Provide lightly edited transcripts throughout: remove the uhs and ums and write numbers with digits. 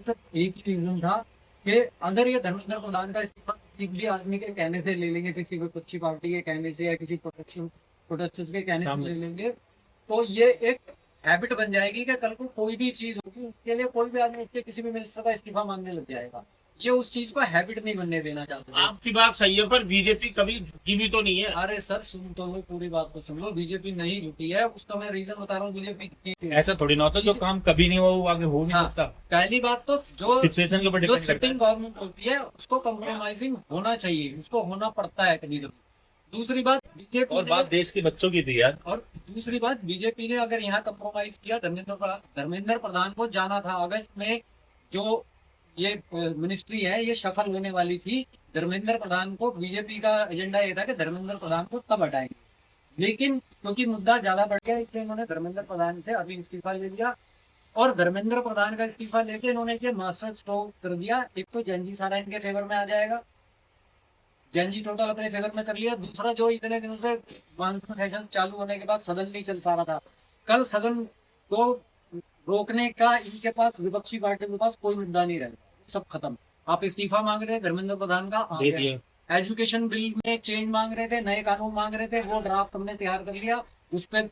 सिर्फ एक ही रीजन था कि अगर ये धर्मेंद्र प्रधान का इस्तीफा किसी भी आदमी के कहने से ले लेंगे, किसी विपक्षी पार्टी के कहने से या किसी प्रोटेस्टर्स के कहने से ले लेंगे, तो ये एक हैबिट बन जाएगी कि कल को कोई भी चीज होगी उसके लिए कोई भी आदमी उसके किसी भी मिनिस्टर का इस्तीफा मांगने लग जाएगा। ये उस चीज को हैबिट नहीं बनने देना चाहते थे। आपकी बात सही है, पर बीजेपी कभी झुकी भी तो नहीं है। अरे सर सुन तो लो, पूरी बात तो सुन लो। बीजेपी नहीं झुकी है, उसका मैं रीजन बता रहा हूँ। बीजेपी ऐसा थोड़ी ना होता जो काम कभी नहीं हुआ वो आगे हो नहीं हाँ, सकता। पहली बात तो जो सिचुएशन के ऊपर जो डिपेंड करता सिटिंग है। गवर्नमेंट होती है उसको कम्प्रोमाइजिंग होना चाहिए, उसको होना पड़ता है कभी कभी। दूसरी बात बीजेपी और बात देश के बच्चों की थी यार। और दूसरी बात बीजेपी ने अगर यहाँ कम्प्रोमाइज किया, धर्मेंद्र प्रधान को जाना था अगस्त में, जो ये मिनिस्ट्री है ये सफल होने वाली थी। धर्मेंद्र प्रधान को, बीजेपी का एजेंडा ये था कि धर्मेंद्र प्रधान को तब हटाएंगे, लेकिन क्योंकि मुद्दा ज्यादा बढ़ गया इसलिए इन्होंने धर्मेंद्र प्रधान से अभी इस्तीफा ले लिया। और धर्मेंद्र प्रधान का इस्तीफा लेके इन्होंने ये मास्टर स्ट्रोक कर दिया। एक तो जैनजी सारा इनके फेवर में आ जाएगा, जैनजी टोटल अपने फेवर में कर लिया। दूसरा, जो इतने दिनों से मानसून सेशन चालू होने के बाद सदन नहीं चल पा रहा था, कल सदन को रोकने का इनके पास, विपक्षी पार्टी के पास कोई मुद्दा नहीं रहेगा, सब खत्म। आप इस्तीफा मांग रहे थे धर्मेंद्र प्रधान का, आ गया। एजुकेशन बिल में चेंज मांग रहे थे, नए कानून मांग रहे थे, वो ड्राफ्ट हमने तैयार कर लिया, उस पर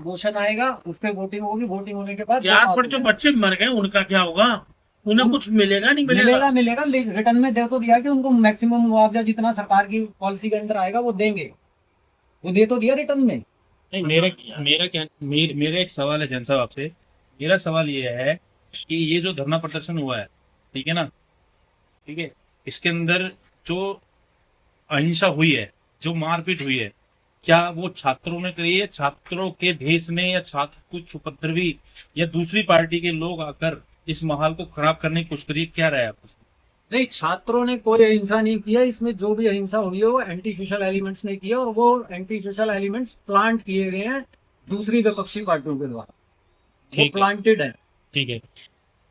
मोशन आएगा, उस पर वोटिंग होगी, वोटिंग होने के बाद यार पर जो बच्चे मर गए उनका क्या होगा? उन्हें कुछ मिलेगा नहीं मिलेगा? मिलेगा रिटर्न में दे तो दिया कि उनको मैक्सिमम मुआवजा जितना सरकार की पॉलिसी के अंदर आएगा वो देंगे, वो दे तो दिया रिटर्न में। नहीं, मेरा एक सवाल है जैन साहब आपसे। मेरा सवाल ये है कि ये जो धरना प्रदर्शन हुआ है, ठीक है ना, ठीक है, इसके अंदर जो अहिंसा हुई है, जो मारपीट हुई है, क्या वो छात्रों ने करी है? छात्रों के भेष में, या छात्र कुछ उपद्रवी या दूसरी पार्टी के लोग आकर इस माहौल को खराब करने की कोशिश करी? क्या रहा है आपस में? नहीं, छात्रों ने कोई अहिंसा नहीं किया। इसमें जो भी अहिंसा हुई है वो एंटी सोशल एलिमेंट्स ने किया, और वो एंटी सोशल एलिमेंट्स प्लांट किए गए हैं दूसरी विपक्षी पार्टियों के द्वारा, वो प्लांटेड है। ठीक है।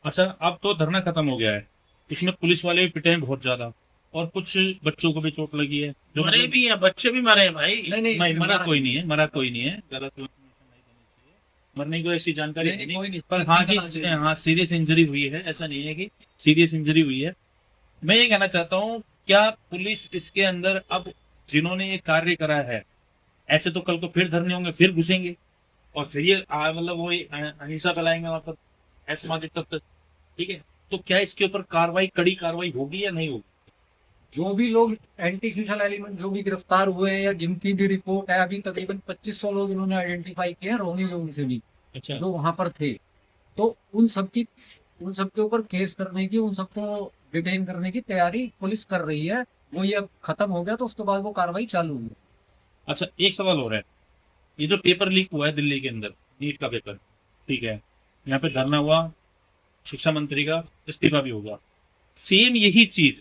अच्छा, अब तो धरना खत्म हो गया है, इसमें पुलिस वाले भी पिटे हैं बहुत ज्यादा, और कुछ बच्चों को भी चोट लगी है, जो मरे भी है, बच्चे भी मरे हैं भाई। नहीं, मरा कोई नहीं है, गलत नहीं करनी चाहिए, मरने की ऐसी जानकारी नहीं, पर हाँ कि हाँ सीरियस इंजरी हुई है, ऐसा नहीं है कि सीरियस इंजरी हुई है। मैं ये कहना चाहता हूँ, क्या पुलिस इसके अंदर, अब जिन्होंने ये कार्य करा है, ऐसे तो कल को फिर धरने होंगे, फिर घुसेंगे और फिर ये मतलब वो अहिंसा फैलाएंगे वहां पर, असामाजिक तत्व, ठीक है, तो क्या इसके ऊपर कार्रवाई, कड़ी कार्रवाई होगी या नहीं होगी? जो भी लोग एंटी सोशल एलिमेंट जो भी गिरफ्तार हुए हैं या जिनकी भी रिपोर्ट है, अभी तकरीबन 2500 लोग इन्होंने आइडेंटिफाई किए हैं, रोहिंग्या लोगों से भी, अच्छा, जो वहां पर थे, तो उन सबके ऊपर केस करने की, उन सबको डिटेन करने की तैयारी पुलिस कर रही है। वो ये अब खत्म हो गया तो उसके बाद वो कार्रवाई चालू हुई। अच्छा, एक सवाल हो रहा है, ये जो पेपर लीक हुआ है दिल्ली के अंदर, नीट का पेपर, ठीक है, यहाँ पे धरना हुआ, शिक्षा मंत्री का इस्तीफा भी होगा, सेम यही चीज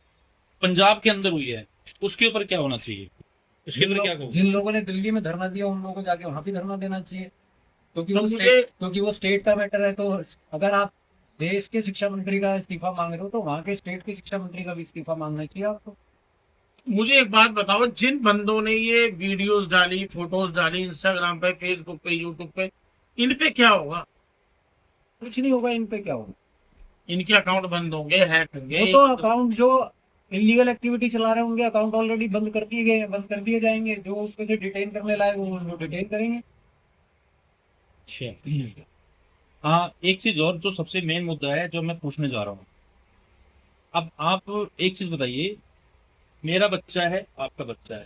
पंजाब के अंदर हुई है, उसके ऊपर क्या होना चाहिए? उसके ऊपर क्या कहोगे? जिन लोगों ने दिल्ली में धरना दिया उन लोगों को जाके वहां भी धरना देना चाहिए, क्योंकि वो स्टेट का मैटर है। तो अगर आप देश के शिक्षा मंत्री का इस्तीफा मांग रहे हो तो वहां के स्टेट के शिक्षा मंत्री का भी इस्तीफा मांगना चाहिए आपको। मुझे एक बात बताओ, जिन बंदों ने ये वीडियोस डाली, फोटोज डाली इंस्टाग्राम पे, फेसबुक पे, यूट्यूब पे, इन पे क्या होगा? कुछ नहीं होगा। इन पे क्या होगा? इनके अकाउंट बंद होंगे, हैक होंगे। वो तो अकाउंट जो इलीगल एक्टिविटी चला रहे होंगे, अकाउंट ऑलरेडी बंद कर दिए गए, बंद कर दिए जाएंगे। जो उसमें से डिटेन करने लायक वो डिटेन करेंगे। हाँ, एक चीज और जो सबसे मेन मुद्दा है जो मैं पूछने जा रहा हूँ, अब आप एक चीज बताइए, मेरा बच्चा है, आपका बच्चा है,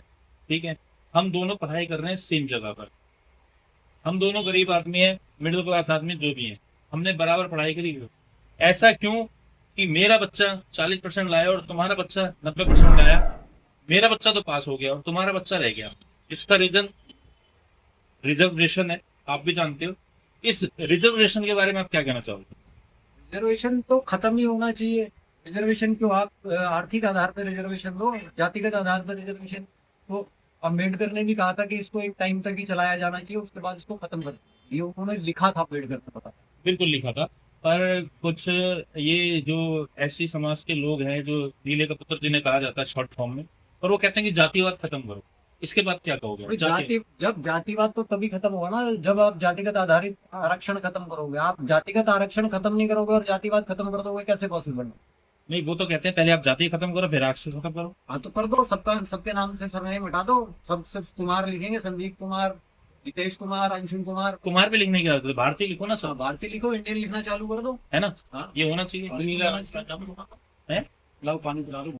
ठीक है, हम दोनों पढ़ाई कर रहे हैं सेम जगह पर, हम दोनों गरीब आदमी हैं, मिडिल क्लास आदमी जो भी हैं, हमने बराबर पढ़ाई करी। ऐसा क्यों कि मेरा बच्चा 40% लाया और तुम्हारा बच्चा 90% लाया? मेरा बच्चा तो पास हो गया और तुम्हारा बच्चा रह गया। इसका रीजन रिजर्वेशन है, आप भी जानते हो। इस रिजर्वेशन के बारे में आप क्या कहना चाहोगे? रिजर्वेशन तो खत्म ही होना चाहिए। रिजर्वेशन क्यों? आप आर्थिक आधार पर रिजर्वेशन लो, जातिगत आधार पर रिजर्वेशन। तो अम्बेडकर ने भी कहा था कि इसको एक टाइम तक ही चलाया जाना चाहिए, उसके बाद इसको खत्म कर, ये उन्होंने लिखा था, अम्बेडकर ने पता। बिल्कुल लिखा था, पर कुछ ये जो ऐसी समाज के लोग हैं जो नीले का पुत्र जिन्हें कहा जाता है शॉर्ट फॉर्म में, और वो कहते हैं कि जातिवाद खत्म करो। इसके बाद क्या कहोगे भाई जाके? जाति, जब जातिवाद तो तभी खत्म होगा ना जब आप जातिगत आधारित आरक्षण खत्म करोगे। आप जातिगत आरक्षण खत्म नहीं करोगे और जातिवाद खत्म कर दोगे, कैसे पॉसिबल है? नहीं, वो तो कहते हैं पहले आप जाति खत्म करो फिर आरक्षण खत्म करो। हाँ तो कर दो, सबका सबके नाम से सरनेम हटा दो, सब सिर्फ कुमार लिखेंगे, संदीप कुमार, नितेश कुमार, अंशुल कुमार। कुमार भी लिखने की आदत है, भारतीय लिखो ना हाँ, सब, भारतीय लिखो, इंडियन लिखना चालू कर दो। है ना? हाँ। ये होना चाहिए। नीला रंग का है? लाओ पानी पिला दो।